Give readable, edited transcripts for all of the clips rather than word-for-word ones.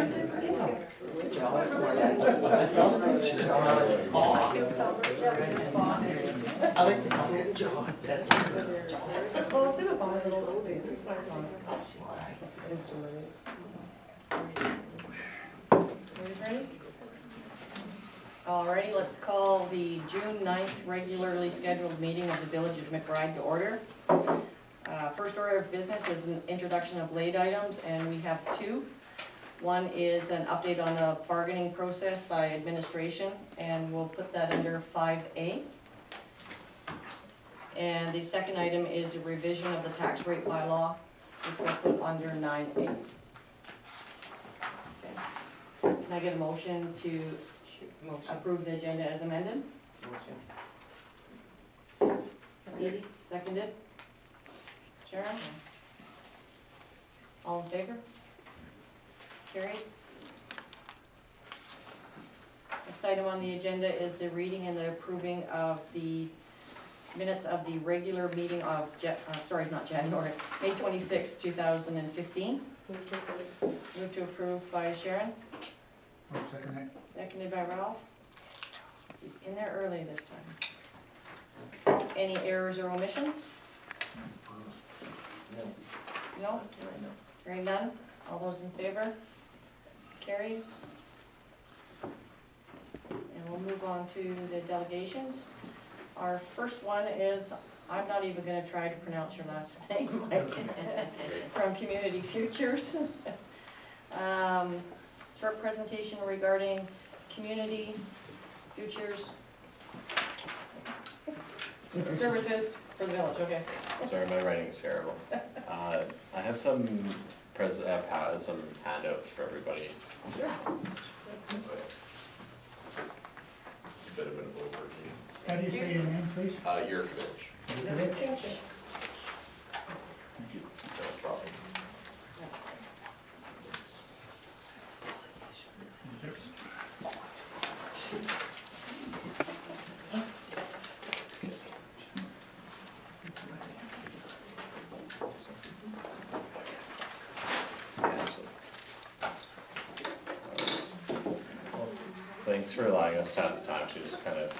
I like the comment. John said Well, I was gonna buy a little open, it's not fun. It's too late. Ready? Alrighty, let's call the June 9th regularly scheduled meeting of the Village of McBride to order. First order of business is an introduction of late items, and we have two. One is an update on the bargaining process by administration, and we'll put that under 5A. And the second item is a revision of the tax rate bylaw, which we'll put under 9A. Okay. Can I get a motion to approve the agenda as amended? Edie, seconded. Sharon? All in favor? Carried. Next item on the agenda is the reading and the approving of the minutes of the regular meeting of, May 26, 2015. Move to approve by Sharon. I'll second it. Seconded by Ralph. He's in there early this time. Any errors or omissions? No? Hearing none? All those in favor? Carried. And we'll move on to the delegations. Our first one is, I'm not even going to try to pronounce your last name, Mike, from Community Futures. Short presentation regarding Community Futures services for the village. Okay. Sorry, my writing's terrible. I have some handouts for everybody. Sure. It's a bit of an overview. How do you say your name, please? Yurkovich. Yurkovich? Thank you. No problem. Thanks for allowing us to have the time to just kind of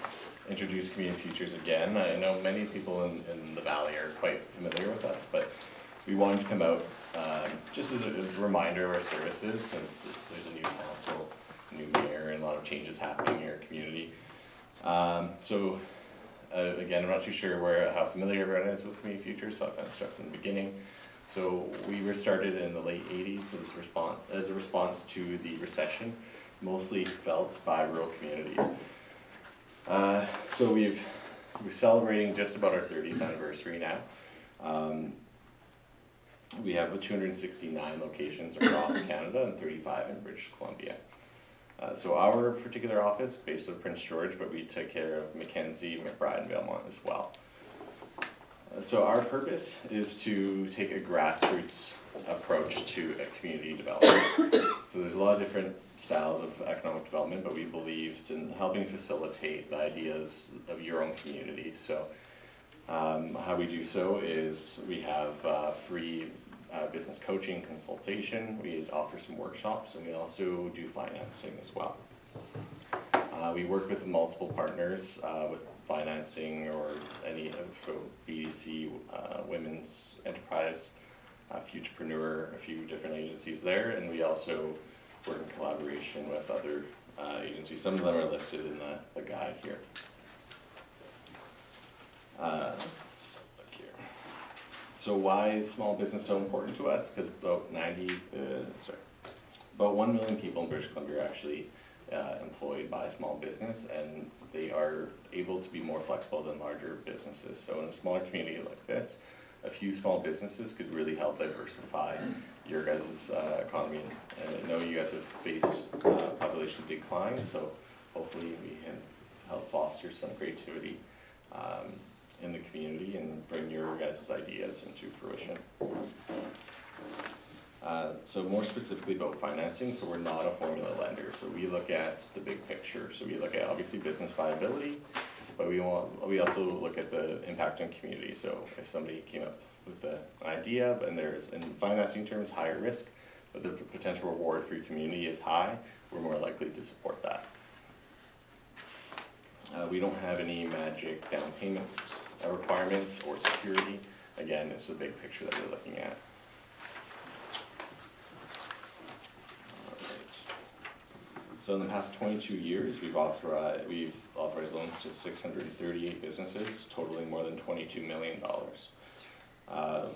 introduce Community Futures again. I know many people in the Valley are quite familiar with us, but we wanted to come out just as a reminder of our services, since there's a new council, new mayor, and a lot of changes happening in our community. Again, I'm not too sure how familiar everyone is with Community Futures, so I'll kind of start from the beginning. So we were started in the late 80s as a response to the recession, mostly felt by rural communities. So we're celebrating just about our 30th anniversary now. We have 269 locations across Canada and 35 in British Columbia. So our particular office, based in Prince George, but we take care of Mackenzie, McBride, and Belmont as well. So our purpose is to take a grassroots approach to a community development. So there's a lot of different styles of economic development, but we believed in helping facilitate the ideas of your own community. So how we do so is we have free business coaching, consultation, we offer some workshops, and we also do financing as well. We work with multiple partners with financing or BDC, Women's Enterprise, Futurepreneur, a few different agencies there, and we also work in collaboration with other agencies. Some of them are listed in the guide here. So why is small business so important to us? Because about 1 million people in British Columbia are actually employed by small business, and they are able to be more flexible than larger businesses. So in a smaller community like this, a few small businesses could really help diversify your guys' economy. And I know you guys have faced population decline, so hopefully we can help foster some creativity in the community and bring your guys' ideas into fruition. So more specifically about financing, so we're not a formula lender, so we look at the big picture. So we look at obviously business viability, but we also look at the impact on community. So if somebody came up with an idea, and there's in financing terms higher risk, but the potential reward for your community is high, we're more likely to support that. We don't have any magic down payment requirements or security. Again, it's the big picture that we're looking at. So in the past 22 years, we've authorized loans to 638 businesses, totaling more than $22 million.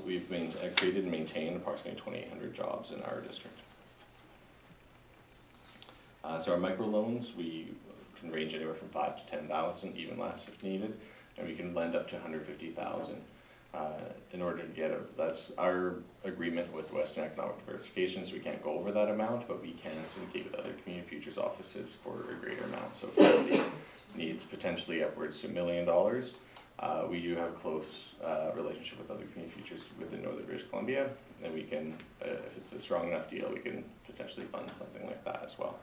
We've created and maintained approximately 2,800 jobs in our district. So our microloans, we can range anywhere from 5 to 10,000, even less if needed, and we can lend up to 150,000. In order to get that's our agreement with Western Economic Diversification, so we can't go over that amount, but we can syndicate with other community futures offices for a greater amount. So if somebody needs potentially upwards to $1 million, we do have a close relationship with other community futures within Northern British Columbia, and we can, if it's a strong enough deal, we can potentially fund something like that as well.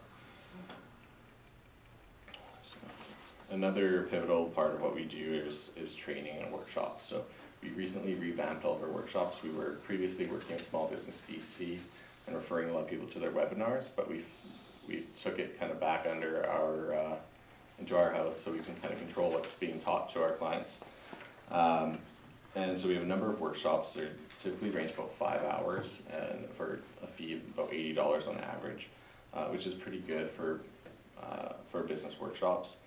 So, another pivotal part of what we do is training and workshops. So we recently revamped all of our workshops. We were previously working with Small Business BC and referring a lot of people to their webinars, but we took it kind of back under our into our house, so we can kind of control what's being taught to our clients. And so we have a number of workshops. They typically range about 5 hours, and for a fee of about $80 on average, which is pretty good for business workshops.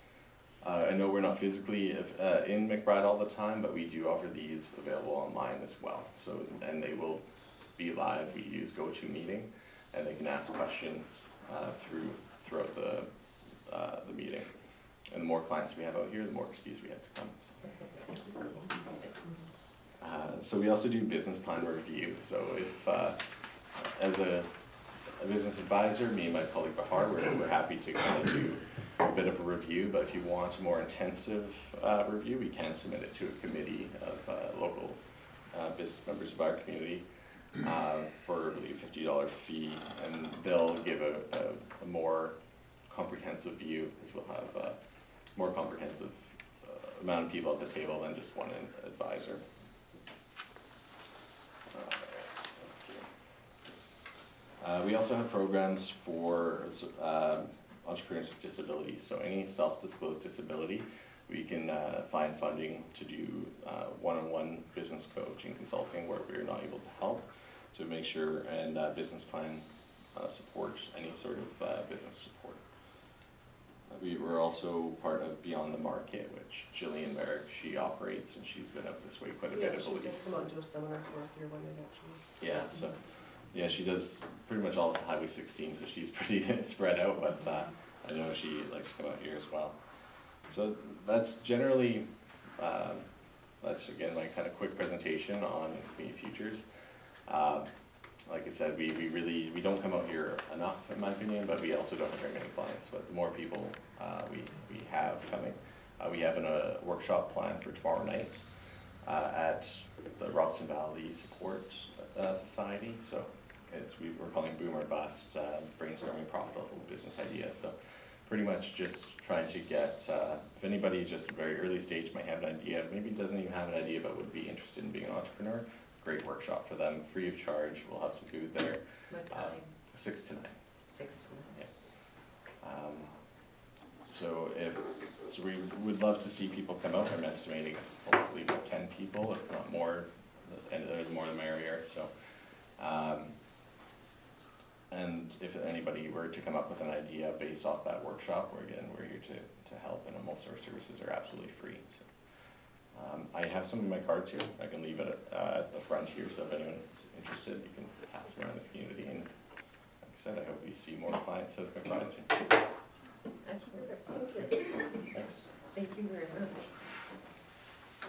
I know we're not physically in McBride all the time, but we do offer these available online as well. So, and they will be live. We use GoToMeeting, and they can ask questions throughout the meeting. And the more clients we have out here, the more excuse we have to come. So we also do business plan review. So if, as a business advisor, me and my colleague Bahar, we're happy to kind of do a bit of a review, but if you want a more intensive review, we can submit it to a committee of local business members of our community for, I believe, $50 fee, and they'll give a more comprehensive view, because we'll have a more comprehensive amount of people at the table than just one advisor. We also have programs for entrepreneurs with disabilities. So any self-disclosed disability, we can find funding to do one-on-one business coaching consulting where we're not able to help, to make sure, and business plan support, any sort of business support. We're also part of Beyond the Market, which Jillian Merrick, she operates, and she's been up this way quite a bit, I believe. Yeah, she come on to a seminar for us here one night, actually. Yeah, so, yeah, she does pretty much all of Highway 16, so she's pretty spread out, but I know she likes to come out here as well. So that's generally, that's again my kind of quick presentation on community futures. Like I said, we don't come out here enough, in my opinion, but we also don't have very many clients. But the more people we have coming, we have a workshop planned for tomorrow night at the Robson Valley Support Society. So we're calling Boom or Bust, brainstorming profitable business ideas. So pretty much just trying to get, if anybody is just a very early stage, might have an idea, maybe doesn't even have an idea but would be interested in being an entrepreneur, great workshop for them, free of charge. We'll have some food there. What time? 6 to 9. 6 to 9. Yeah. So we would love to see people come out. I'm estimating hopefully about 10 people, if not more, and the more the merrier. So, and if anybody were to come up with an idea based off that workshop, we're here to help, and most of our services are absolutely free. So. I have some of my cards here. I can leave it at the front here, so if anyone's interested, you can pass them around the community. And like I said, I hope you see more clients out of McBride soon. Excellent. Thank you. Thanks. Thank you very much.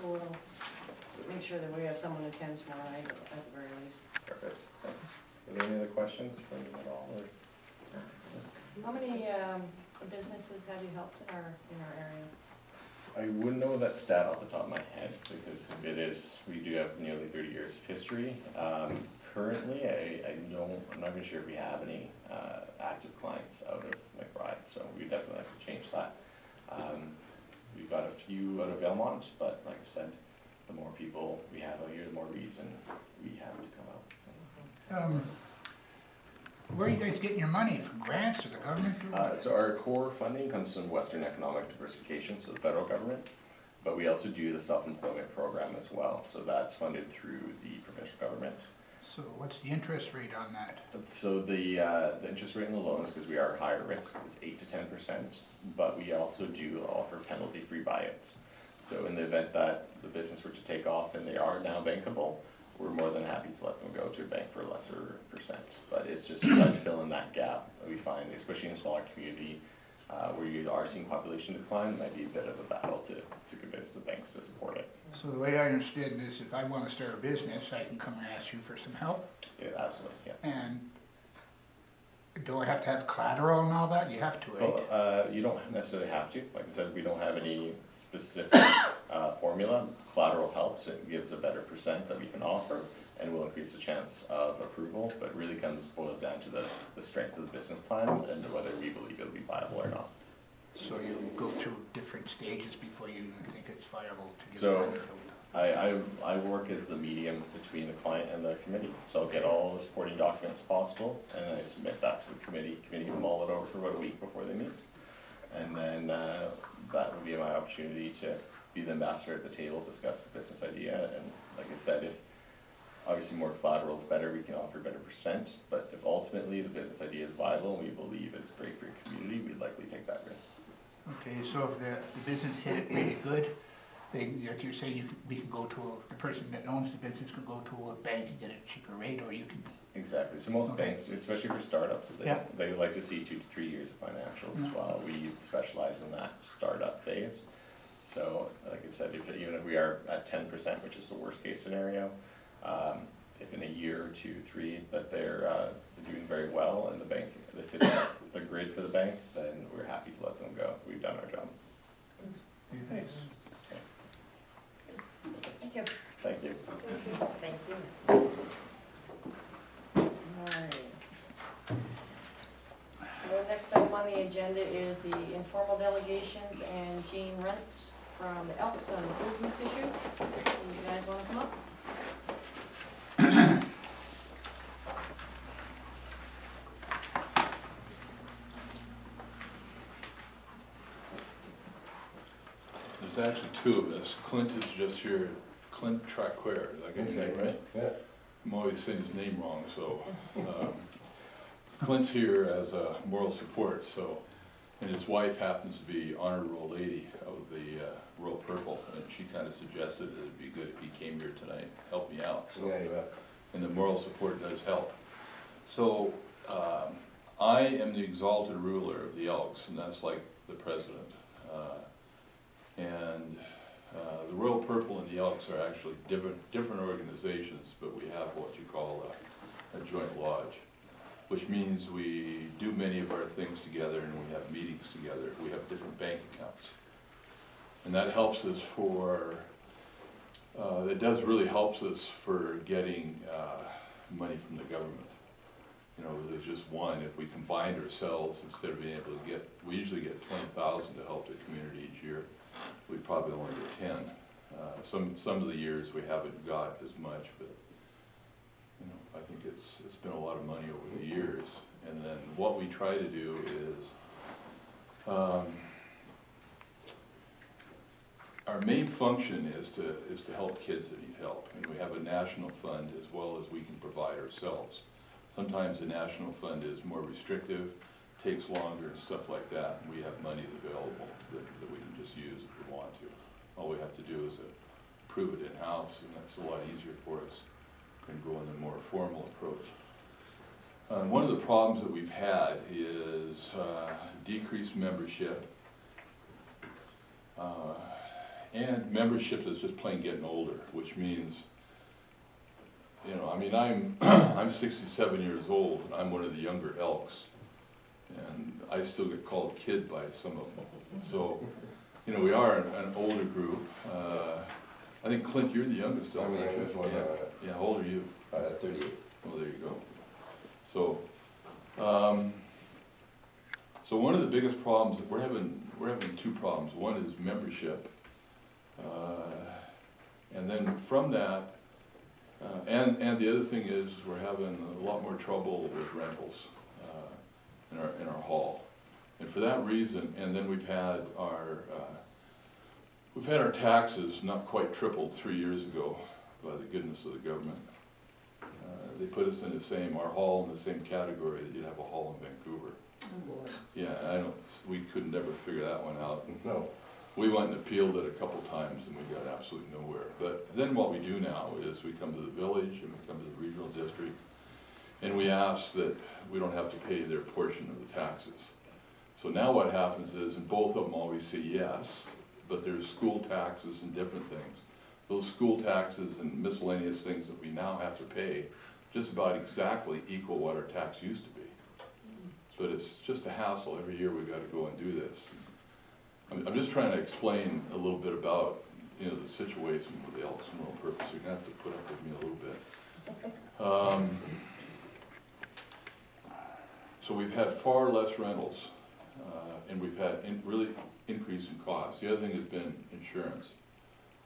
We'll make sure that we have someone attend tomorrow night at the very least. Perfect. Thanks. Are there any other questions from you at all? Or? How many businesses have you helped in our area? I wouldn't know that stat off the top of my head, because we do have nearly 30 years of history. Currently, I'm not even sure if we have any active clients out of McBride, so we definitely have to change that. We've got a few out of Belmont, but like I said, the more people we have out here, the more reason we have to come out. So. where are you guys getting your money? From grants or the government or what? So our core funding comes from Western Economic Diversification, so the federal government, but we also do the self-employment program as well, so that's funded through the provincial government. So what's the interest rate on that? So the interest rate in the loans, because we are higher risk, is 8 to 10%, but we also do offer penalty-free buyouts. So in the event that the business were to take off and they are now bankable, we're more than happy to let them go to a bank for a lesser percent. But it's just trying to fill in that gap that we find, especially in a smaller community, where you are seeing population decline. It might be a bit of a battle to convince the banks to support it. So the way I understand this, if I want to start a business, I can come and ask you for some help? Yeah, absolutely, yeah. And do I have to have collateral and all that? You have to, right? Well, you don't necessarily have to. Like I said, we don't have any specific formula. Collateral helps. It gives a better percent that we can offer and will increase the chance of approval, but really boils down to the strength of the business plan and whether we believe it'll be viable or not. So you go through different stages before you even think it's viable to get So, money built? I work as the medium between the client and the committee, so I'll get all the supporting documents possible, and then I submit that to the committee. Committee can mull it over for about a week before they meet, and then that would be my opportunity to be the ambassador at the table, discuss the business idea, and like I said, if obviously more collateral is better, we can offer better percent, but if ultimately the business idea is viable and we believe it's great for your community, we'd likely take that risk. Okay, so if the business hit it really good, like you're saying, we can go to, the person that owns the business can go to a bank and get a cheaper rate, or you can... Exactly, so most Okay. banks, especially for startups, Yeah. they like to see 2 to 3 years of financials, Yeah. while we specialize in that startup phase. So, like I said, even if we are at 10%, which is the worst case scenario, if in a year or 2, 3 that they're doing very well and the bank, if it's the grid for the bank, then we're happy to let them go. We've done our job. Thanks. Thank you. Thank you. Thank you. Alright. So next item on the agenda is the informal delegations and Jean Rentz from the Elks on the food booth issue. You guys wanna come up? There's actually 2 of us. Clint is just here. Clint Traquair, did I get his name right? Yeah. I'm always saying his name wrong, so. Clint's here as a moral support, so, and his wife happens to be Honor Roll Lady of the Royal Purple, and she kind of suggested that it'd be good if he came here tonight, help me out. So, and the moral support does help. So, I am the exalted ruler of the Elks, and that's like the president. The Royal Purple and the Elks are actually different organizations, but we have what you call a joint lodge, which means we do many of our things together and we have meetings together. We have different bank accounts. And that helps us for, it does really helps us for getting money from the government. You know, there's just one. If we combined ourselves, instead of being able to get, we usually get 20,000 to help the community each year. We probably only get 10. Some of the years we haven't got as much, but you know, I think it's been a lot of money over the years. And then what we try to do is, our main function is to help kids that need help, and we have a national fund as well as we can provide ourselves. Sometimes the national fund is more restrictive, takes longer and stuff like that, and we have monies available that we can just use if we want to. All we have to do is approve it in-house, and that's a lot easier for us than going the more formal approach. One of the problems that we've had is decreased membership, and membership is just plain getting older, which means, you know, I mean, I'm 67 years old, and I'm one of the younger Elks, and I still get called kid by some of them. So, you know, we are an older group. I think, Clint, you're the youngest Elk. I'm the youngest one. Yeah, how old are you? 38. Well, there you go. So, so one of the biggest problems, we're having 2 problems. One is membership, and then from that, and the other thing is we're having a lot more trouble with rentals. our hall. And for that reason, and then we've had our taxes not quite tripled 3 years ago by the goodness of the government. They put us in our hall in the same category that you'd have a hall in Vancouver. Yeah, we could never figure that one out. No. We went and appealed it a couple times and we got absolutely nowhere. But then what we do now is we come to the village and we come to the regional district and we ask that we don't have to pay their portion of the taxes. So now what happens is, and both of them always say yes, but there's school taxes and different things. Those school taxes and miscellaneous things that we now have to pay just about exactly equal what our tax used to be. But it's just a hassle. Every year we've got to go and do this. I'm just trying to explain a little bit about, the situation with the Elks and Rural Purpose. You're going to have to put up with me a little bit. So we've had far less rentals, and we've had really increase in costs. The other thing has been insurance.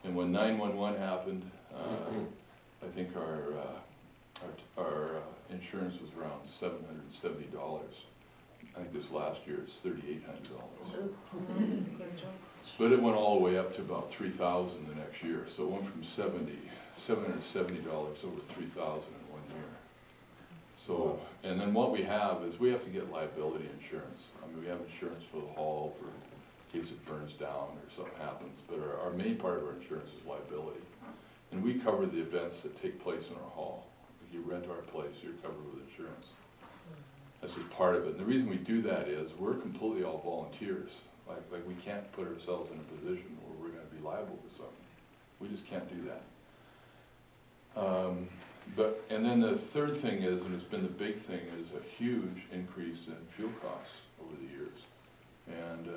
And when 911 happened, I think our insurance was around $770. I think this last year it's $3,800. But it went all the way up to about $3,000 the next year. So it went from $770 over $3,000 in 1 year. So, and then what we have is we have to get liability insurance. I mean, we have insurance for the hall for in case it burns down or something happens. But our main part of our insurance is liability. And we cover the events that take place in our hall. If you rent our place, you're covered with insurance. That's just part of it. And the reason we do that is we're completely all volunteers. Like we can't put ourselves in a position where we're going to be liable for something. We just can't do that. And then the third thing is, and it's been the big thing, is a huge increase in fuel costs over the years. And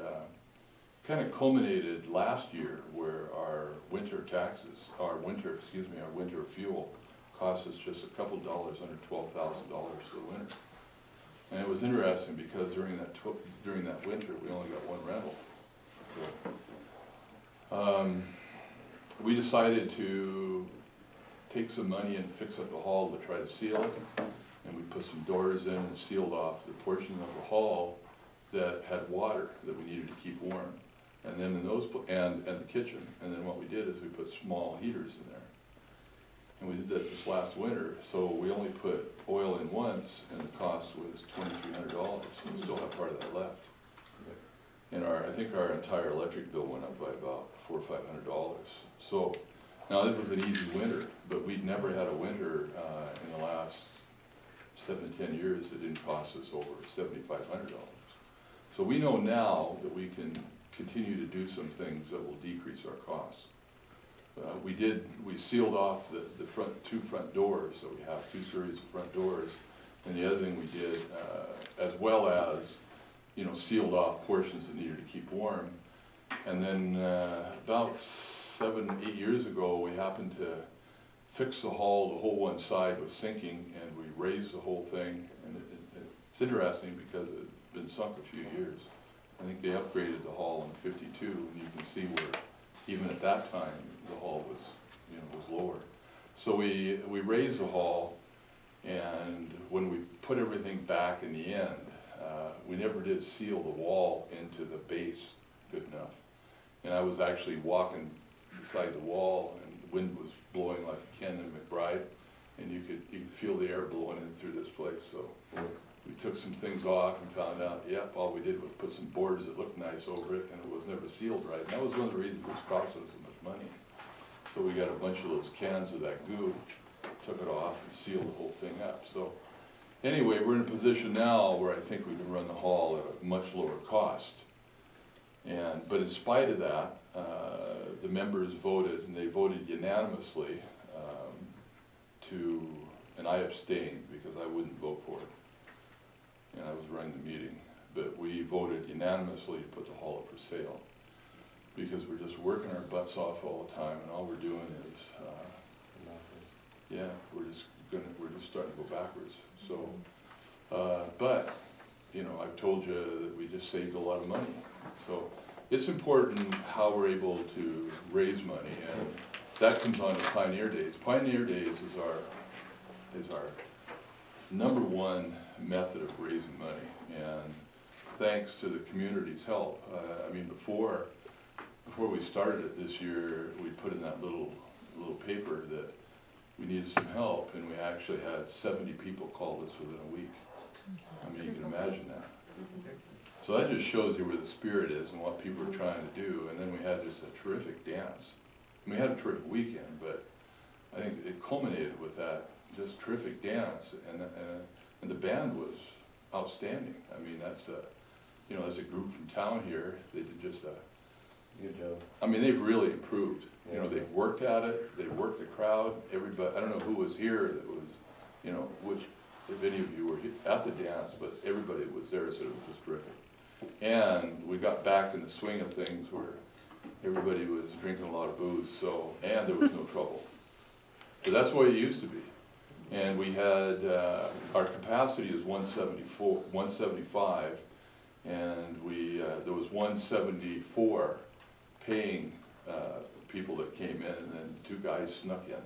kind of culminated last year where our winter fuel cost us just a couple dollars under $12,000 for the winter. And it was interesting because during that winter, we only got one rental. So, we decided to take some money and fix up the hall to try to seal it. And we put some doors in and sealed off the portion of the hall that had water that we needed to keep warm. And then in those, and the kitchen. And then what we did is we put small heaters in there. And we did that this last winter, so we only put oil in once, and the cost was $2,300, so we still have part of that left. And I think our entire electric bill went up by about $400 or $500. So now it was an easy winter, but we'd never had a winter in the last 7 to 10 years that didn't cost us over $7,500. So we know now that we can continue to do some things that will decrease our costs. We sealed off the two front doors, so we have 2 series of front doors. And the other thing we did, as well as, sealed off portions that needed to keep warm. And then about 7, 8 years ago, we happened to fix the whole one side was sinking, and we raised the whole thing. And it's interesting because it had been sunk a few years. I think they upgraded the hall in '52, and you can see where, even at that time, the hall was, was lower. So we raised the hall, and when we put everything back in the end, we never did seal the wall into the base good enough. And I was actually walking beside the wall, and the wind was blowing like Ken and McBride, and you could feel the air blowing in through this place. So we took some things off and found out, yep, all we did was put some boards that looked nice over it, and it was never sealed right. And that was one of the reasons it was costing us so much money. So we got a bunch of those cans of that goo, took it off and sealed the whole thing up. So anyway, we're in a position now where I think we can run the hall at a much lower cost. But in spite of that, the members voted, and they voted unanimously and I abstained because I wouldn't vote for it. And I was running the meeting. But we voted unanimously to put the hall up for sale, because we're just working our butts off all the time, and all we're doing is, we're just starting to go backwards. So, but I've told you that we just saved a lot of money. So it's important how we're able to raise money, and that comes on to Pioneer Days. Pioneer Days is our #1 method of raising money, and thanks to the community's help. I mean, before we started it this year, we put in that little paper that we needed some help, and we actually had 70 people call us within a week. I mean, you can imagine that. So that just shows you where the spirit is and what people are trying to do. And then we had just a terrific dance. And we had a terrific weekend, but I think it culminated with that just terrific dance, and the band was outstanding. I mean, that's you know, as a group from town here, they did just a Good job. I mean, they've really improved. You know, they've worked at it, they've worked the crowd, everybody, I don't know who was here that was, you know, which, if any of you were at the dance, but everybody that was there said it was just terrific. And we got back in the swing of things where everybody was drinking a lot of booze, so, and there was no trouble. But that's the way it used to be. And we had, our capacity is 175, and we, there was 174 paying people that came in, and then 2 guys snuck in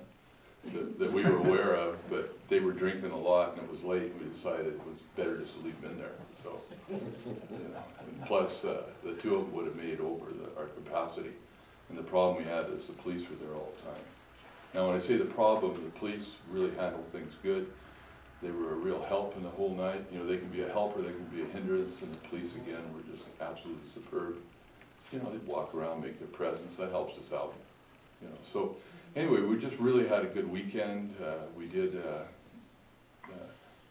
that we were aware of, but they were drinking a lot and it was late, and we decided it was better just to leave them in there, so. You know, and plus, the 2 of them would have made over our capacity, and the problem we had is the police were there all the time. Now, when I say the problem, the police really handled things good. They were a real help in the whole night. You know, they can be a helper, they can be a hindrance, and the police, again, were just absolutely superb. You know, they'd walk around, make their presence, that helps us out. You know, so anyway, we just really had a good weekend. We did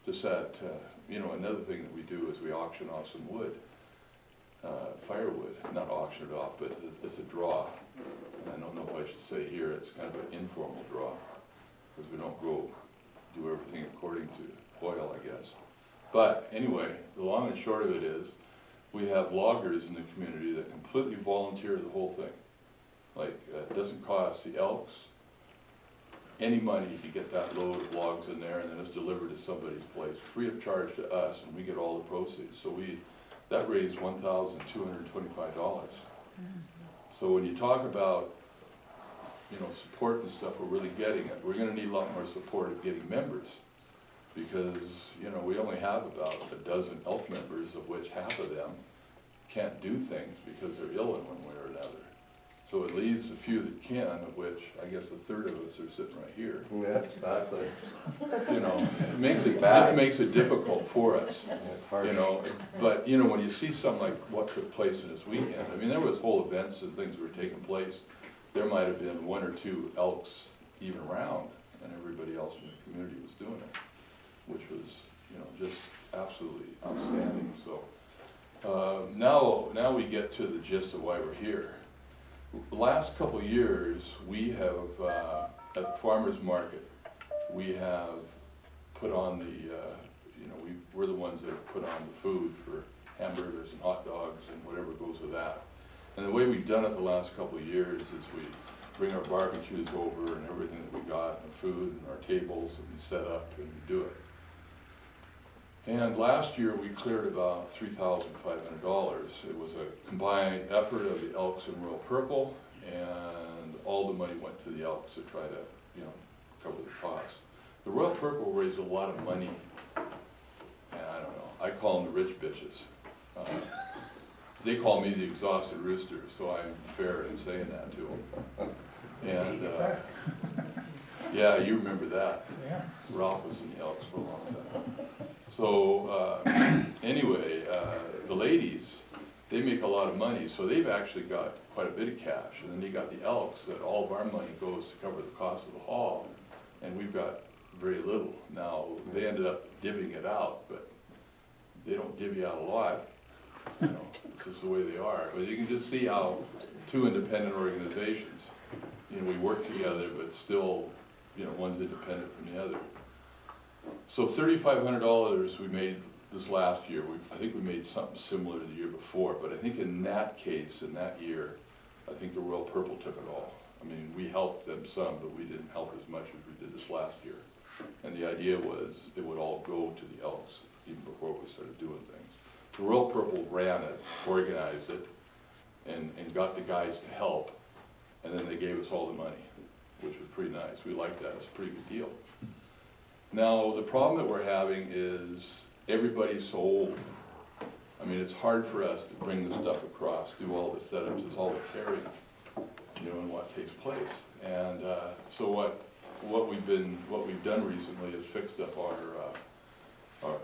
just that, you know, another thing that we do is we auction off some wood, firewood, not auction it off, but it's a draw. And I don't know if I should say here, it's kind of an informal draw, because we don't do everything according to oil, I guess. But anyway, the long and short of it is, we have loggers in the community that completely volunteer the whole thing. Like, it doesn't cost the Elks any money to get that load of logs in there, and then it's delivered to somebody's place, free of charge to us, and we get all the proceeds. So that raised $1,225. So when you talk about, you know, support and stuff, we're really getting it. We're gonna need a lot more support of getting members, because, you know, we only have about a dozen elk members, of which half of them can't do things because they're ill in one way or another. So it leaves a few that can, of which I guess a third of us are sitting right here. Yeah, exactly. You know, this makes it difficult for us, It's hard. you know. But, you know, when you see something like what took place in this weekend, I mean, there was whole events and things that were taking place. There might have been 1 or 2 elks even around, and everybody else in the community was doing it, which was, you know, just absolutely outstanding. So now we get to the gist of why we're here. The last couple of years, we have, at the farmer's market, we have put on the, you know, we're the ones that have put on the food for hamburgers and hot dogs and whatever goes with that. And the way we've done it the last couple of years is we bring our barbecues over and everything that we got, and the food and our tables, and we set up and we do it. And last year we cleared about $3,500. It was a combined effort of the Elks and Royal Purple, and all the money went to the Elks to try to, you know, cover the costs. The Royal Purple raised a lot of money, and I don't know, I call them the rich bitches. They call me the exhausted rooster, so I'm fair in saying that to them. And yeah, you remember that. Yeah. Ralph was in the Elks for a long time. So anyway, the ladies, they make a lot of money, so they've actually got quite a bit of cash. And then you got the Elks, that all of our money goes to cover the cost of the haul, and we've got very little. Now, they ended up divvying it out, but they don't divvy out a lot. You know, it's just the way they are. But you can just see how 2 independent organizations, you know, we work together, but still, you know, one's independent from the other. So $3,500 we made this last year. I think we made something similar to the year before, but I think in that case, in that year, I think the Royal Purple took it all. I mean, we helped them some, but we didn't help as much as we did this last year. And the idea was it would all go to the Elks, even before we started doing things. The Royal Purple ran it, organized it, and got the guys to help, and then they gave us all the money, which was pretty nice. We liked that. It's a pretty good deal. Now, the problem that we're having is everybody's so old. I mean, it's hard for us to bring the stuff across, do all the setups, it's all the carrying, you know, and what takes place. And so what we've done recently is fixed up our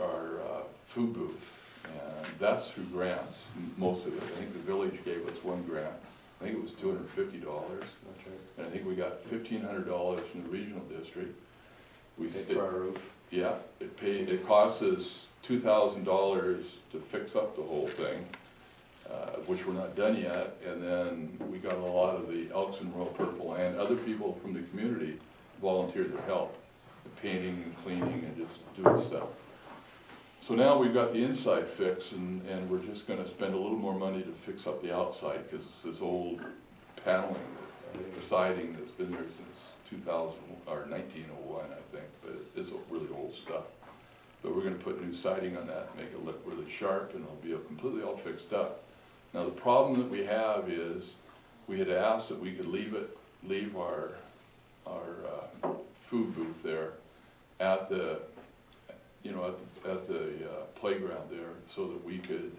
food booth, and that's through grants, most of it. I think the village gave us one grant. I think it was $250, and I think we got $1,500 from the regional district. We Paid for our roof. Yeah, it cost us $2,000 to fix up the whole thing, which we're not done yet. And then we got a lot of the Elks and Royal Purple and other people from the community volunteered their help, painting and cleaning and just doing stuff. So now we've got the inside fixed, and we're just gonna spend a little more money to fix up the outside, because it's this old paneling, the siding that's been there since 2000, or 1901, I think, but it's really old stuff. But we're gonna put new siding on that, make it look really sharp, and it'll be completely all fixed up. Now the problem that we have is, we had asked that we could leave our food booth there at the, you know, at the playground there, so that we could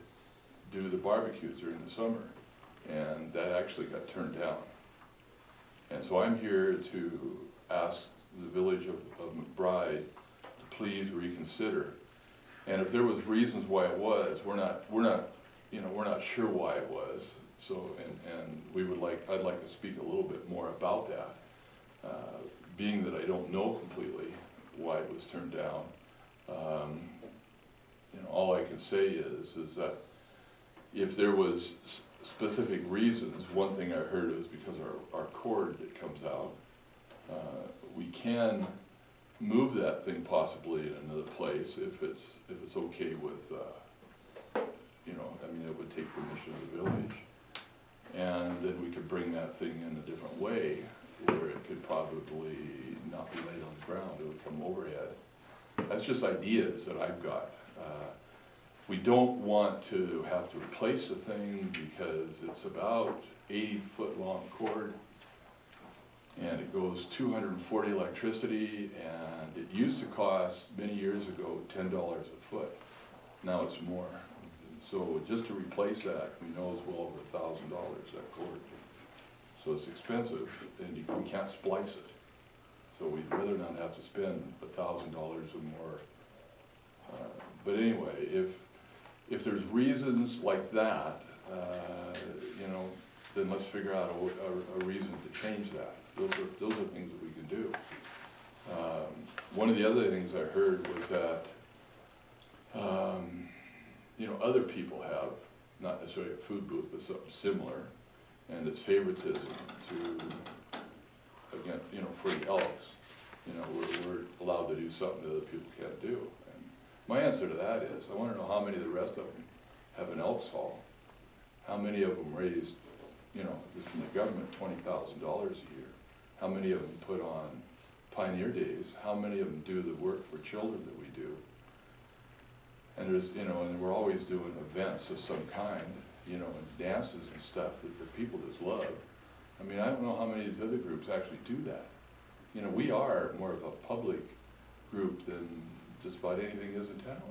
do the barbecues during the summer, and that actually got turned down. And so I'm here to ask the village of McBride to please reconsider. And if there was reasons why it was, we're not sure why it was. So, and I'd like to speak a little bit more about that, being that I don't know completely why it was turned down. You know, all I can say is that if there was specific reasons, one thing I heard is because our cord that comes out, we can move that thing possibly in another place if it's okay with, you know, I mean, it would take permission of the village, and then we could bring that thing in a different way where it could probably not be laid on the ground, it would come overhead. That's just ideas that I've got. We don't want to have to replace the thing because it's about 80-foot long cord, and it goes 240 electricity, and it used to cost many years ago $10 a foot. Now it's more. So just to replace that, we know it's well over $1,000, that cord. So it's expensive, and we can't splice it. So we'd rather not have to spend $1,000 or more. But anyway, if there's reasons like that, you know, then let's figure out a reason to change that. Those are things that we can do. One of the other things I heard was that, you know, other people have, not necessarily a food booth, but something similar, and it's favoritism to, again, you know, for the Elks. You know, we're allowed to do something that other people can't do. And my answer to that is, I want to know how many of the rest of them have an Elks Hall. How many of them raised, you know, just from the government, $20,000 a year? How many of them put on Pioneer Days? How many of them do the work for children that we do? And there's, you know, and we're always doing events of some kind, you know, and dances and stuff that the people just love. I mean, I don't know how many of these other groups actually do that. You know, we are more of a public group than just about anything is in town.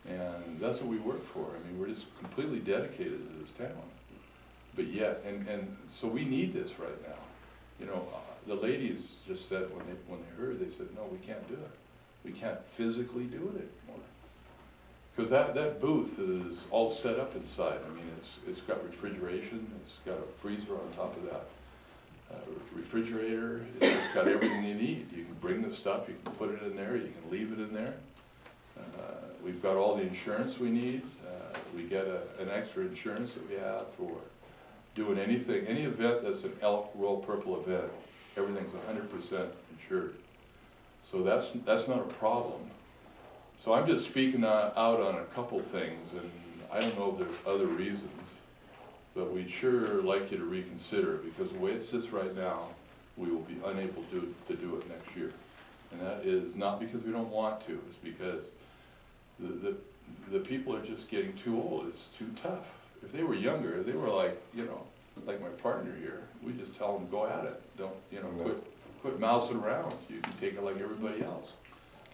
And that's what we work for. I mean, we're just completely dedicated to this town. But yet, and so we need this right now. You know, the ladies just said when they heard, they said, no, we can't do it. We can't physically do it anymore. Because that booth is all set up inside. I mean, it's got refrigeration, it's got a freezer on top of that. Refrigerator, it's got everything you need. You can bring the stuff, you can put it in there, you can leave it in there. We've got all the insurance we need. We get an extra insurance that we have for doing anything, any event that's an Elk Royal Purple event. Everything's 100% insured. So that's not a problem. So I'm just speaking out on a couple things, and I don't know if there's other reasons. But we'd sure like you to reconsider, because the way it sits right now, we will be unable to do it next year. And that is not because we don't want to, it's because the people are just getting too old, it's too tough. If they were younger, they were like, you know, like my partner here, we just tell them go at it. Don't, you know, quit mousing around. You can take it like everybody else.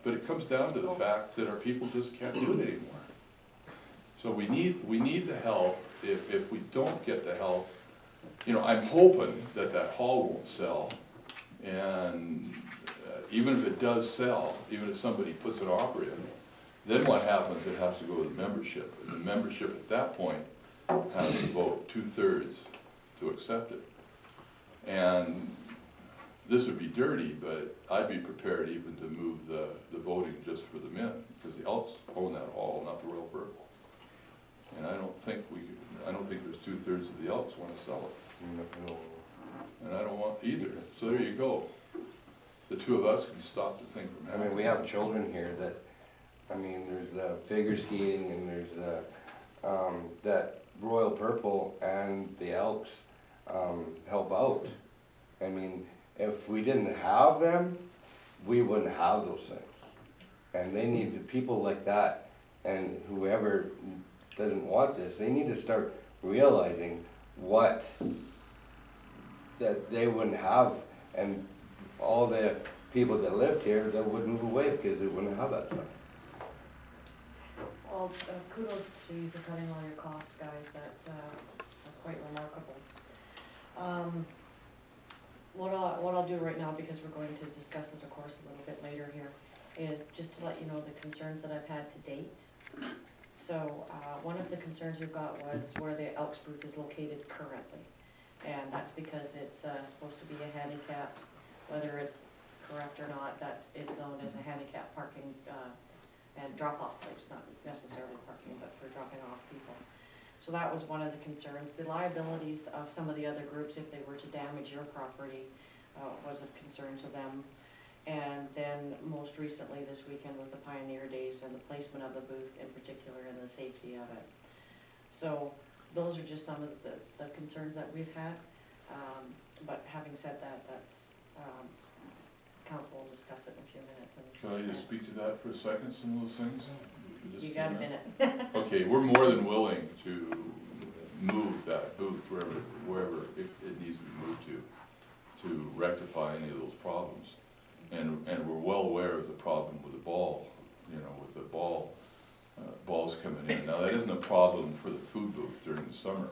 But it comes down to the fact that our people just can't do it anymore. So we need the help. If we don't get the help, you know, I'm hoping that that hall won't sell. And even if it does sell, even if somebody puts an offer in, then what happens, it has to go to the membership. And the membership at that point has to vote 2/3 to accept it. And this would be dirty, but I'd be prepared even to move the voting just for the men, because the Elks own that hall, not the Royal Purple. And I don't think there's 2/3 of the Elks want to sell it. And I don't want either. So there you go. The two of us can stop the thing from I happening. mean, we have children here that, I mean, there's the figure skating and there's the, that Royal Purple and the Elks, help out. I mean, if we didn't have them, we wouldn't have those things. And they need the people like that, and whoever doesn't want this, they need to start realizing what that they wouldn't have, and all the people that lived here, that would move away because they wouldn't have that stuff. Well, kudos to you for cutting all your costs, guys, that's quite remarkable. What I'll do right now, because we're going to discuss it, of course, a little bit later here, is just to let you know the concerns that I've had to date. So, one of the concerns we've got was where the Elks booth is located currently. And that's because it's supposed to be a handicapped, whether it's correct or not, it's zoned as a handicap parking and drop-off place, not necessarily parking, but for dropping off people. So that was one of the concerns. The liabilities of some of the other groups, if they were to damage your property, was of concern to them. And then most recently this weekend with the Pioneer Days and the placement of the booth in particular and the safety of it. So those are just some of the concerns that we've had. But having said that, that's, council will discuss it in a few minutes. Can I just speak to that for a second, some of those things? You got a minute. Okay, we're more than willing to move that booth wherever it needs to be moved to rectify any of those problems. And we're well aware of the problem with the ball, you know, with the balls coming in. Now, that isn't a problem for the food booth during the summer,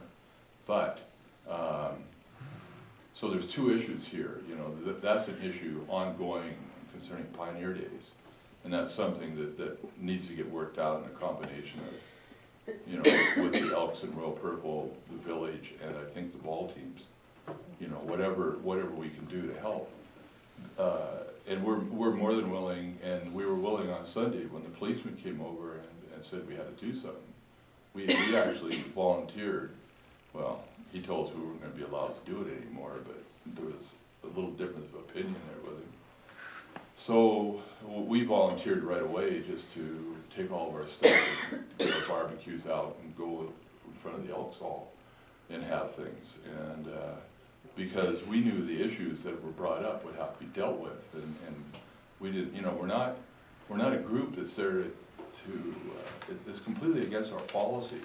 but, so there's two issues here, you know, that's an issue ongoing concerning Pioneer Days. And that's something that needs to get worked out in a combination of, you know, with the Elks and Royal Purple, the village, and I think the ball teams. You know, whatever we can do to help. And we're more than willing, and we were willing on Sunday when the policeman came over and said we had to do something. We actually volunteered. Well, he told us we weren't going to be allowed to do it anymore, but there was a little difference of opinion there with him. So we volunteered right away just to take all of our stuff and get our barbecues out and go in front of the Elks Hall and have things. And because we knew the issues that were brought up would have to be dealt with, and we didn't, you know, we're not a group that's there to it's completely against our policy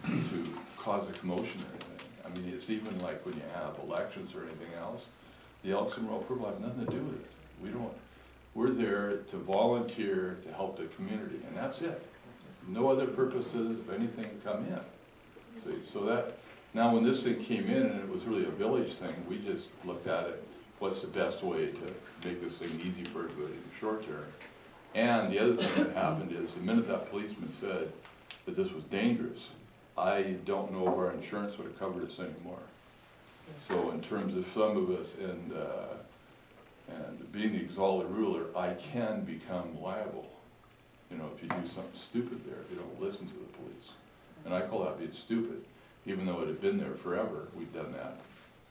to cause a commotion or anything. I mean, it's even like when you have elections or anything else, the Elks and Royal Purple have nothing to do with it. We're there to volunteer to help the community, and that's it. No other purposes of anything come in. See, so that, now when this thing came in and it was really a village thing, we just looked at it, what's the best way to make this thing easy for everybody in the short term. And the other thing that happened is the minute that policeman said that this was dangerous, I don't know if our insurance would have covered us anymore. So in terms of some of us and being the exalted ruler, I can become liable. You know, if you do something stupid there, if you don't listen to the police. And I call that being stupid, even though it had been there forever, we've done that.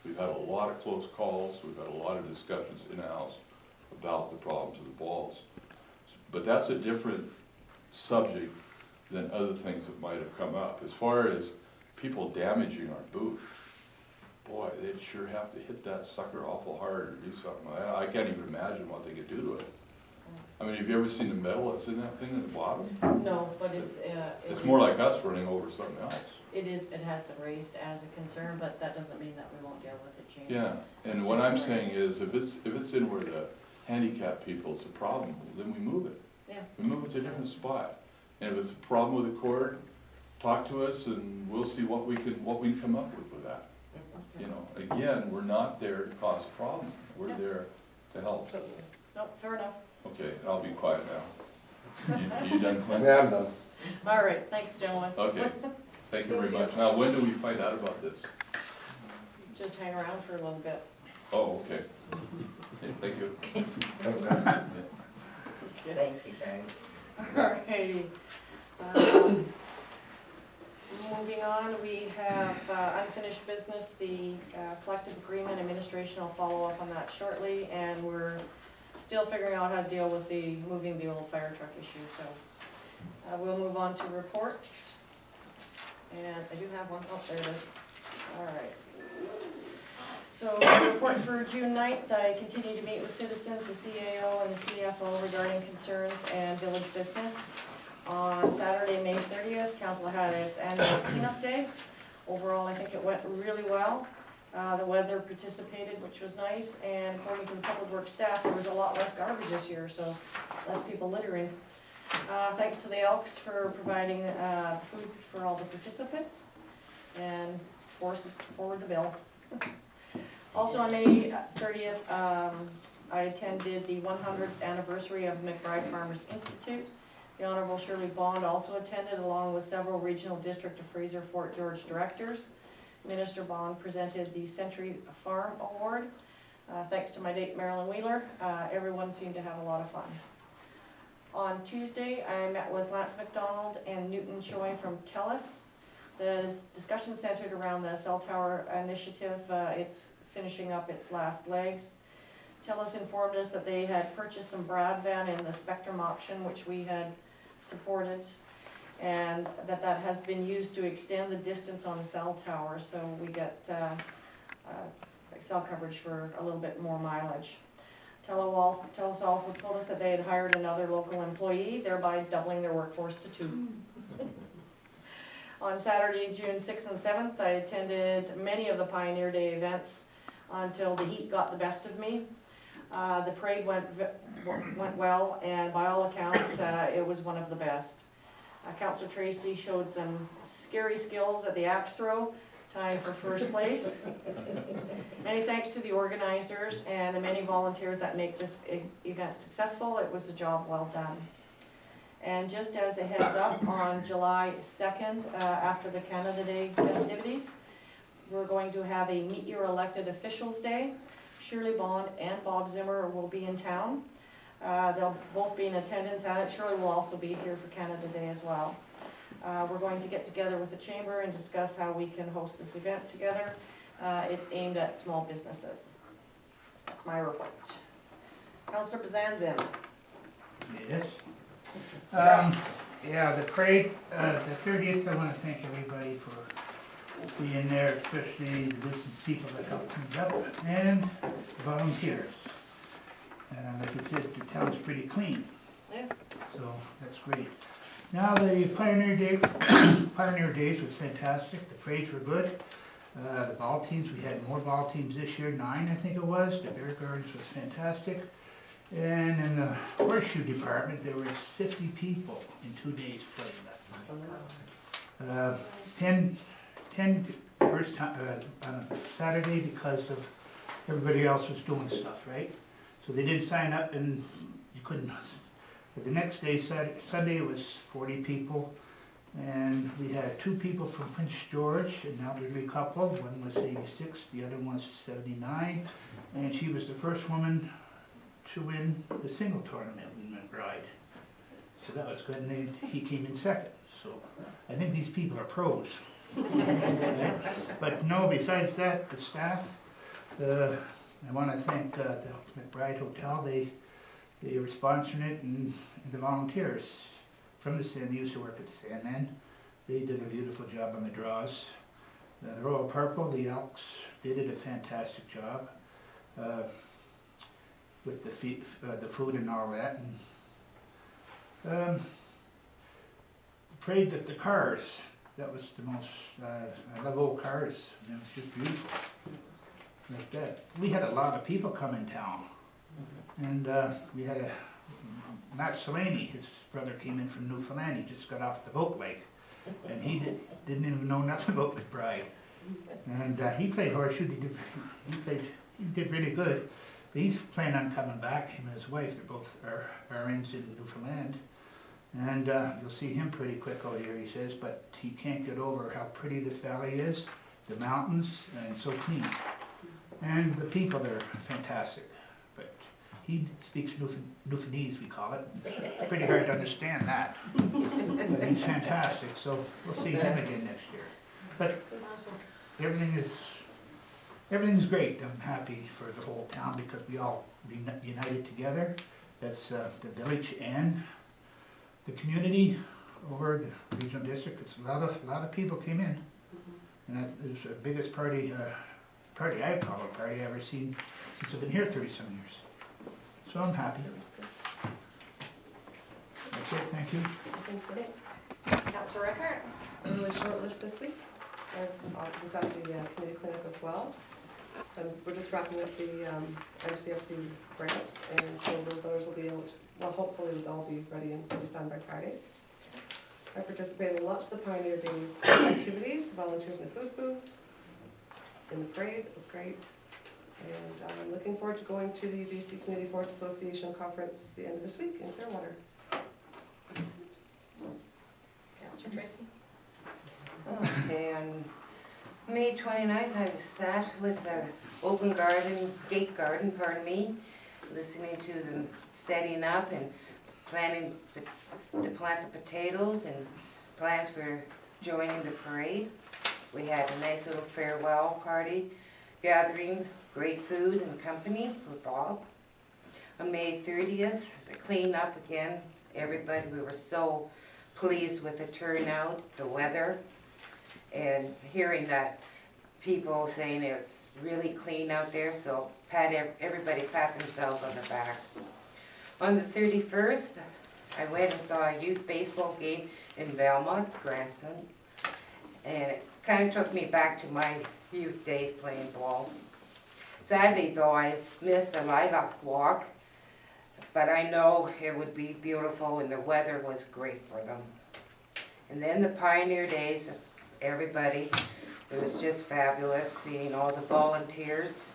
We've had a lot of close calls, we've had a lot of discussions in-house about the problems of the balls. But that's a different subject than other things that might have come up. As far as people damaging our booth, boy, they'd sure have to hit that sucker awful hard or do something. I can't even imagine what they could do to it. I mean, have you ever seen the metal that's in that thing at the bottom? No, but it's more like us running over something else. It has been raised as a concern, but that doesn't mean that we won't deal with it, Jane. Yeah, and what I'm saying is, if it's in where the handicapped people is a problem, then we move it. Yeah. We move it to a different spot. And if it's a problem with the cord, talk to us and we'll see what we can come up with that. You know, again, we're not there to cause a problem, we're there to help. No, fair enough. Okay, I'll be quiet now. You done, Clint? Yeah, I'm done. All right, thanks, gentlemen. Okay, thank you very much. Now, when do we find out about this? Just hang around for a little bit. Oh, okay. Okay, thank you. Thank you, guys. Alrighty. Moving on, we have unfinished business, the collective agreement administration will follow up on that shortly, and we're still figuring out how to deal with the moving the old fire truck issue, so. We'll move on to reports. And I do have one, oh, there it is. Alright. So, report for June 9th, I continue to meet with citizens, the CAO and the CFO regarding concerns and village business. On Saturday, May 30th, council had its annual cleanup day. Overall, I think it went really well. The weather participated, which was nice, and according to the public works staff, there was a lot less garbage this year, so less people littering. Thanks to the Elks for providing food for all the participants, and forward the bill. Also on May 30th, I attended the 100th anniversary of McBride Farmers Institute. The Honorable Shirley Bond also attended, along with several regional District of Fraser Fort George directors. Minister Bond presented the Century Farm Award. Thanks to my date Marilyn Wheeler, everyone seemed to have a lot of fun. On Tuesday, I met with Lance McDonald and Newton Choi from TELUS. The discussion centered around the cell tower initiative. It's finishing up its last legs. TELUS informed us that they had purchased some broadband in the Spectrum auction, which we had supported, and that has been used to extend the distance on the cell tower, so we get cell coverage for a little bit more mileage. TELUS also told us that they had hired another local employee, thereby doubling their workforce to 2. On Saturday, June 6th and 7th, I attended many of the Pioneer Day events until the heat got the best of me. The parade went well, and by all accounts, it was one of the best. Councillor Tracy showed some scary skills at the axe throw, tying for first place. Many thanks to the organizers and the many volunteers that make this event successful. It was a job well done. And just as a heads up, on July 2nd, after the Canada Day festivities, we're going to have a Meet Your Elected Officials Day. Shirley Bond and Bob Zimmer will be in town. They'll both be in attendance at it. Shirley will also be here for Canada Day as well. We're going to get together with the Chamber and discuss how we can host this event together. It's aimed at small businesses. That's my report. Councillor Bazanzin. Yes. Yeah, the parade, the 30th, I want to thank everybody for being there, especially the business people that helped clean up, and volunteers. Like you said, the town's pretty clean, Yeah. so that's great. Now the Pioneer Day, Pioneer Days was fantastic. The parades were good. The ball teams, we had more ball teams this year, 9 I think it was. The beer gardens was fantastic. And in the horseshoe department, there was 50 people in 2 days playing that. 10 first time on a Saturday because of everybody else was doing stuff, right? So they didn't sign up and you couldn't. But the next day, Sunday, it was 40 people. And we had 2 people from Prince George, an elderly couple. One was 86, the other one was 79. And she was the first woman to win the single tournament in McBride. So that was good, and he came in second. So I think these people are pros. But no, besides that, the staff, I want to thank the McBride Hotel. They were sponsoring it, and the volunteers from the Sand, they used to work at the Sandman. They did a beautiful job on the draws. The Royal Purple, the Elks, they did a fantastic job with the food and all that. And, the parade, the cars, that was the most, I love old cars, and it was just beautiful. Like that. We had a lot of people come in town. And we had Matt Solani, his brother came in from Newfoundland, he just got off the boat lake. and he didn't even know nothing about McBride. And he played horseshoe, he did really good. But he's planning on coming back, him and his wife, they're both RNs in Newfoundland. And you'll see him pretty quick out here, he says, but he can't get over how pretty this valley is, the mountains, and so clean. And the people there are fantastic. But he speaks Newfoundlandese, we call it. It's pretty hard to understand that. But he's fantastic, so we'll see him again next year. But everything's great. I'm happy for the whole town because we all united together. That's the village and the community over the regional district. It's a lot of people came in, and that is the biggest party I call a party I've ever seen since I've been here 30-some years. So I'm happy. That's it. Thank you. Councillor Eckhart? A really short list this week. I was at the committee clinic as well. And we're just wrapping up the MCFC grants, and so those will be out, well, hopefully they'll all be ready and be done by Friday. I participated in lots of the Pioneer Days activities, volunteered in the food booth, in the parade. It was great. And I'm looking forward to going to the BC Community Forest Association conference the end of this week in Clearwater. Councillor Tracy? Okay, on May 29th, I was sat with the gate garden, listening to them setting up and planning to plant the potatoes and plans for joining the parade. We had a nice little farewell party gathering, great food and company with Bob. On May 30th, the cleanup again, everybody, we were so pleased with the turnout, the weather, and hearing that people saying it's really clean out there, so everybody pat themselves on the back. On the 31st, I went and saw a youth baseball game in Belmont, grandson, and it kind of took me back to my youth days playing ball. Sadly though, I missed a lilac walk, but I know it would be beautiful and the weather was great for them. And then the Pioneer Days, everybody, it was just fabulous seeing all the volunteers.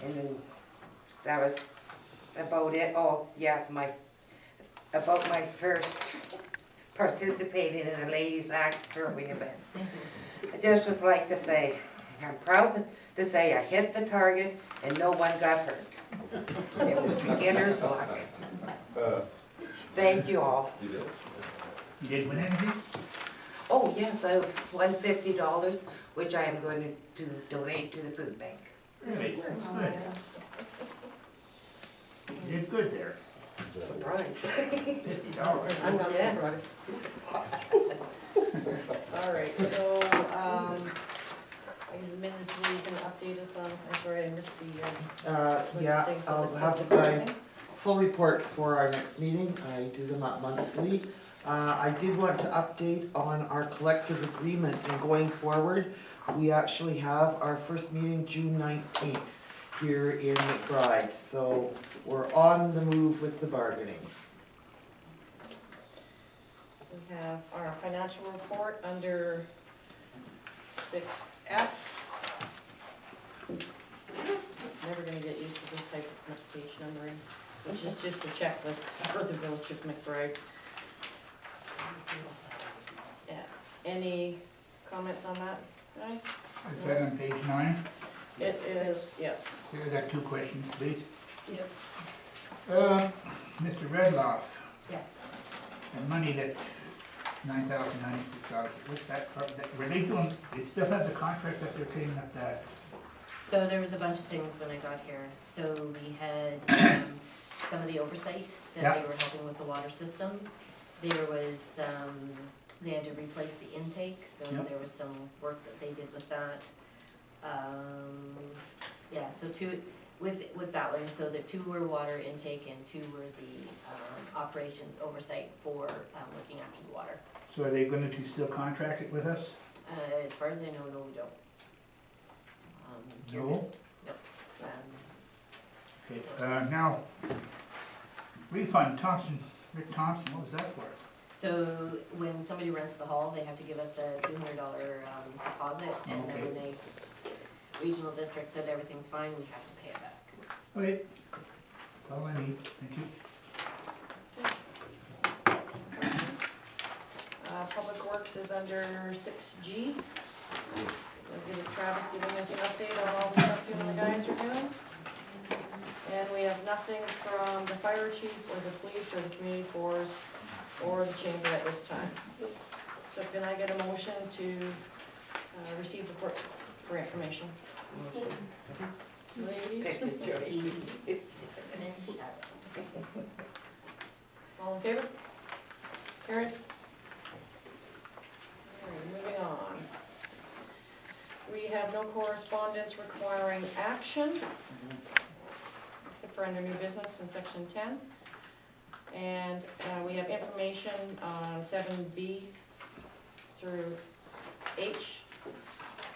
And then that was about it. Oh yes, about my first participating in a ladies axe throwing event. I just would like to say, I'm proud to say I hit the target and no one got hurt. It was beginner's luck. Thank you all. You didn't win anything? Oh yes, I won $50, which I am going to donate to the food bank. Really? Good. You did good there. Surprised. $50. I'm not Yeah. surprised. All right, so, is Ms. Lee can update us on, I'm sorry, I missed the, Yeah, things on I'll the have budget. my full report for our next meeting. I do them up monthly. I did want to update on our collective agreement, and going forward, we actually have our first meeting June 19th here in McBride. So we're on the move with the bargaining. We have our financial report under 6F. Never gonna get used to this type of page numbering, which is just a checklist for the Village of McBride. Yeah, any comments on that, guys? Is that on page 9? It is, yes. Here, I got 2 questions, please. Yep. Mr. Redloff, Yes, the money that $9,096, what's that for? Were they still have the contract that they're cleaning up that? so there was a bunch of things when I got here. So we had some of the oversight that Yeah. they were helping with the water system. There was, they had to replace the intake, so Yep. there was some work that they did with that. Yeah, so with that one, so the 2 were water intake and 2 were the operations oversight for looking after the water. So are they going to be still contracted with us? As far as I know, no, we don't. You're No? good. No. Okay, now, refund Rick Thompson, what was that for? So when somebody rents the hall, they have to give us a $200 deposit, and then when they, regional district said everything's fine, we have to pay it back. Okay, that's all I need, thank you. Public Works is under 6G. We'll give Travis giving us an update on all the stuff you and the guys are doing. And we have nothing from the fire chief or the police or the community forest or the chamber at this time. So can I get a motion to receive reports for information? Ladies, all in favor? Karen? Alright, moving on. We have no correspondence requiring action, except for under new business in section 10. And we have information on 7B through H.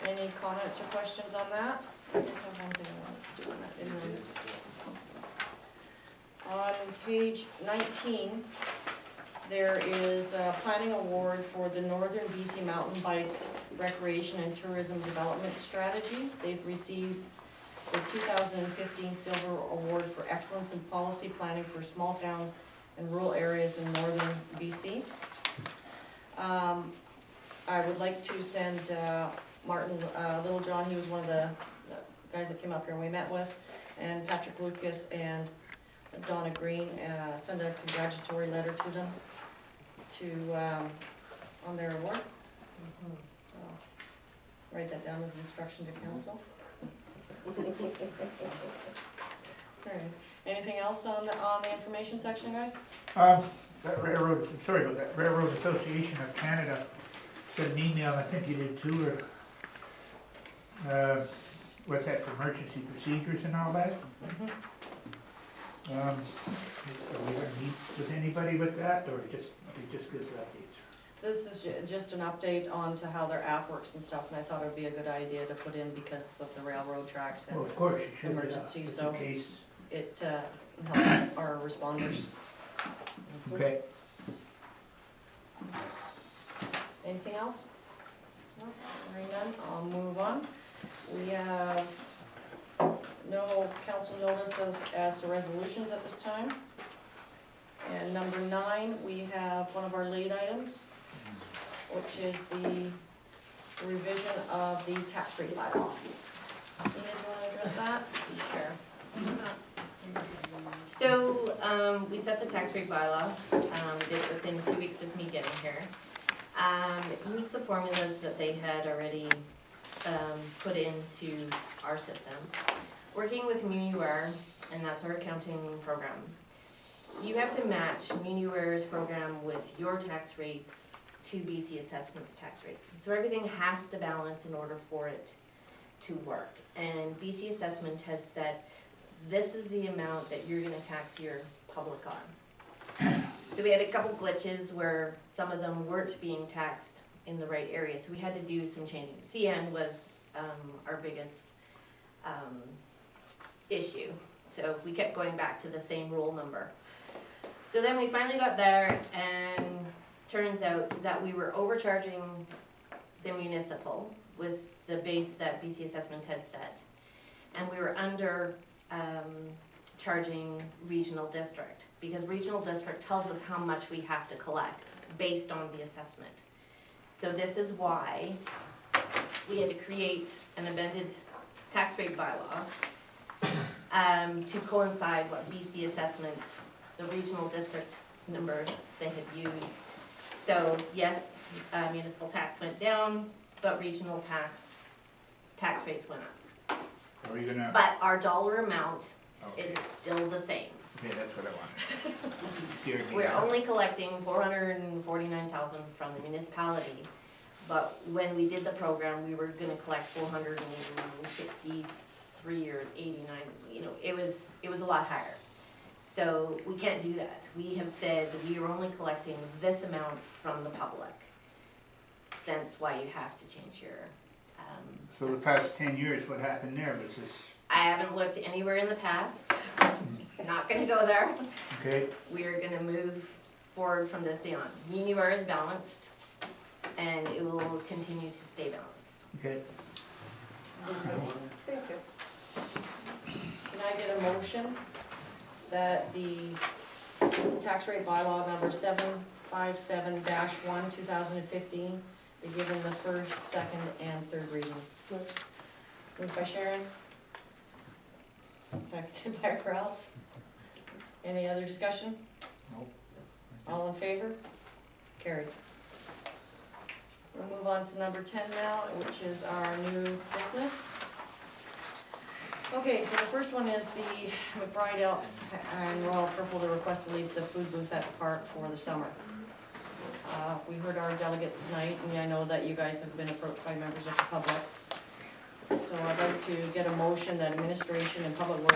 Any comments or questions on that? I think I have one thing I want to do on that, isn't it? On page 19, there is a planning award for the Northern BC Mountain Bike Recreation and Tourism Development Strategy. They've received the 2015 Silver Award for Excellence in Policy Planning for Small Towns and Rural Areas in Northern BC. I would like to send Martin Littlejohn, he was one of the guys that came up here and we met with, and Patrick Lucas and Donna Green, send a congratulatory letter to them on their award. Write that down as instruction to council. Alright, anything else on the information section, guys? That Railroad, sorry about that, Railroad Association of Canada sent an email, I think you did too, or, what's that, for emergency procedures and all that? Are we gonna meet with anybody with that, or just gives updates? This is just an update on to how their app works and stuff, and I thought it would be a good idea to put in because of the railroad tracks Well, and of course, you should, emergency, just so in case. it helps our responders. Okay. Anything else? No, hearing none, I'll move on. We have no council notices as to resolutions at this time. And number 9, we have one of our late items, which is the revision of the tax rate bylaw. Ina, do you want to address that? Sure. So, we set the tax rate bylaw, did it within 2 weeks of me getting here. Used the formulas that they had already put into our system. Working with MUNUR, and that's our accounting program, you have to match MUNUR's program with your tax rates to BC Assessment's tax rates. So everything has to balance in order for it to work. And BC Assessment has said, this is the amount that you're gonna tax your public on. So we had a couple glitches where some of them weren't being taxed in the right area, so we had to do some changing. CN was our biggest issue, so we kept going back to the same roll number. So then we finally got there, and turns out that we were overcharging the municipal with the base that BC Assessment had set, and we were under charging regional district, because regional district tells us how much we have to collect based on the assessment. So this is why we had to create an amended tax rate bylaw to coincide what BC Assessment, the regional district numbers they had used. So yes, municipal tax went down, but regional tax rates went up. Are you gonna? But our dollar amount Okay. is still the same. Okay, that's what I wanted. Scared me. We're only collecting $449,000 from the municipality, but when we did the program, we were gonna collect 463 or 89, you know, it was a lot higher. So we can't do that. We have said that we are only collecting this amount from the public. That's why you have to change your, So the past 10 years, what happened there was this, I haven't looked anywhere in the past, not gonna go there. okay? We're gonna move forward from this day on. UR is balanced, and it will continue to stay balanced. Okay, Thank you. Can I get a motion that the tax rate bylaw number 757-1, 2015 be given the first, second, and third reading? Moved by Sharon. Seconded by Ralph. Any other discussion? Nope. All in favor? Carried. We'll move on to number 10 now, which is our new business. Okay, so the first one is the McBride Elks and Royal Purple, the request to leave the food booth at the park for the summer. We heard our delegates tonight, and I know that you guys have been approached by members of the public. So I'd like to get a motion that administration and public works